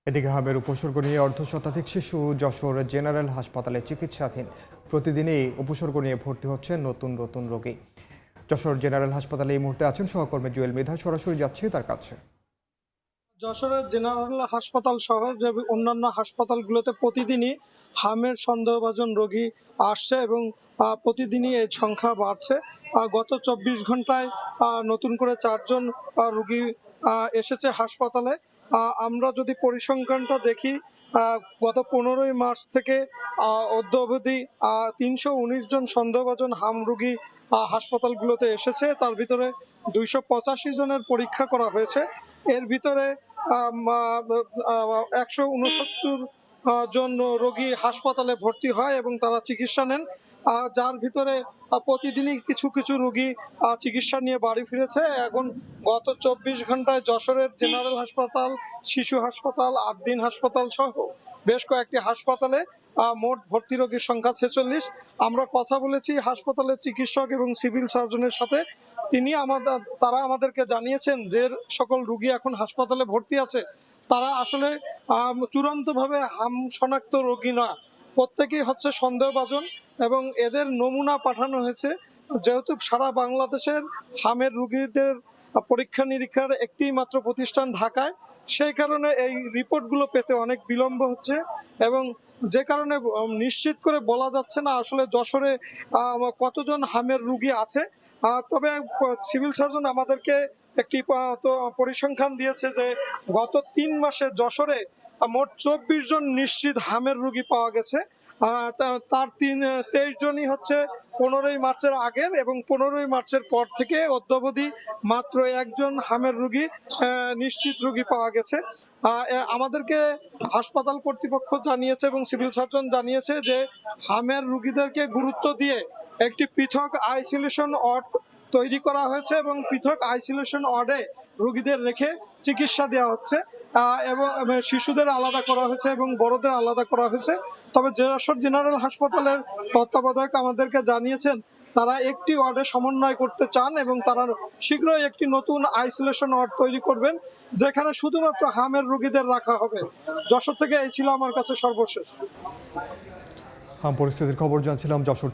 এদিকে হামের উপসর্গ নিয়ে অর্ধশতাধিক শিশু যশোর জেনারেল হাসপাতালে চিকিৎসাধীন। প্রতিদিনই উপসর্গ নিয়ে ভর্তি হচ্ছে নতুন নতুন রোগী। যশোর জেনারেল হাসপাতালে এই মুহূর্তে আছেন সহকর্মী জুয়েল মৃধা, সরাসরি যাচ্ছে তার কাছে। যশোরের জেনারেল হাসপাতাল সহ যে অন্যান্য হাসপাতালগুলোতে প্রতিদিনই হামের সন্দেহভাজন রোগী আসছে এবং প্রতিদিনই এই সংখ্যা বাড়ছে। গত ২৪ ঘন্টায় নতুন করে ৪ জন রোগী এসেছে হাসপাতালে। আমরা যদি পরিসংখ্যানটা দেখি, গত ১৫ই মার্চ থেকে অদ্য অবধি ৩১৯ জন সন্দেহভাজন হাম রোগী হাসপাতালগুলোতে এসেছে। তার ভিতরে ২৮৫ জনের পরীক্ষা করা হয়েছে। এর ভিতরে ১৬৯ জন রোগী হাসপাতালে ভর্তি হয় এবং তারা চিকিৎসা নেন, যার ভিতরে প্রতিদিনই কিছু কিছু রোগী চিকিৎসা নিয়ে বাড়ি ফিরেছে। এখন গত ২৪ ঘন্টায় যশোরের জেনারেল হাসপাতাল, শিশু হাসপাতাল, আদ্দিন হাসপাতাল সহ বেশ কয়েকটি হাসপাতালে মোট ভর্তি রোগীর সংখ্যা ৪৬। আমরা কথা বলেছি হাসপাতালের চিকিৎসক এবং সিভিল সার্জনের সাথে। তারা আমাদেরকে জানিয়েছেন যে সকল রোগী এখন হাসপাতালে ভর্তি আছে তারা আসলে চূড়ান্তভাবে হাম শনাক্ত রোগী নয়, প্রত্যেকেই হচ্ছে সন্দেহভাজন এবং এদের নমুনা পাঠানো হয়েছে। যেহেতু সারা বাংলাদেশের হামের রোগীদের পরীক্ষা নিরীক্ষার একটি মাত্র প্রতিষ্ঠান ঢাকায়, সেই কারণে এই রিপোর্টগুলো পেতে অনেক বিলম্ব হচ্ছে এবং যে কারণে নিশ্চিত করে বলা যাচ্ছে না আসলে যশোরে কতজন হামের রোগী আছে। তবে সিভিল সার্জন আমাদেরকে একটি পরিসংখ্যান দিয়েছে যে গত ৩ মাসে যশোরে মোট ২৪ জন নিশ্চিত হামের রোগী পাওয়া গেছে। তার ২৩ জনই হচ্ছে ১৫ই মার্চের আগের এবং ১৫ই মার্চের পর থেকে অদ্যাবধি মাত্র ১ জন হামের রোগী নিশ্চিত রোগী পাওয়া গেছে। আমাদেরকে হাসপাতাল কর্তৃপক্ষ জানিয়েছে এবং সিভিল সার্জন জানিয়েছে যে হামের রোগীদেরকে গুরুত্ব দিয়ে একটি পৃথক আইসোলেশন ওয়ার্ড তৈরি করা হয়েছে এবং পৃথক আইসোলেশন ওয়ার্ডে রোগীদের রেখে চিকিৎসা দেওয়া হচ্ছে এবং শিশুদের আলাদা করা হয়েছে এবং বড়দের আলাদা করা হয়েছে। তবে যশোর জেনারেল হাসপাতালের তত্ত্বাবধায়ক আমাদেরকে জানিয়েছেন তারা একটি ওয়ার্ডে সমন্বয় করতে চান এবং তারা শীঘ্রই একটি নতুন আইসোলেশন ওয়ার্ড তৈরি করবেন যেখানে শুধুমাত্র হামের রোগীদের রাখা হবে। যশোর থেকে এই ছিল আমার কাছে সর্বশেষ হাম পরিস্থিতির খবর জানছিলাম যশোর।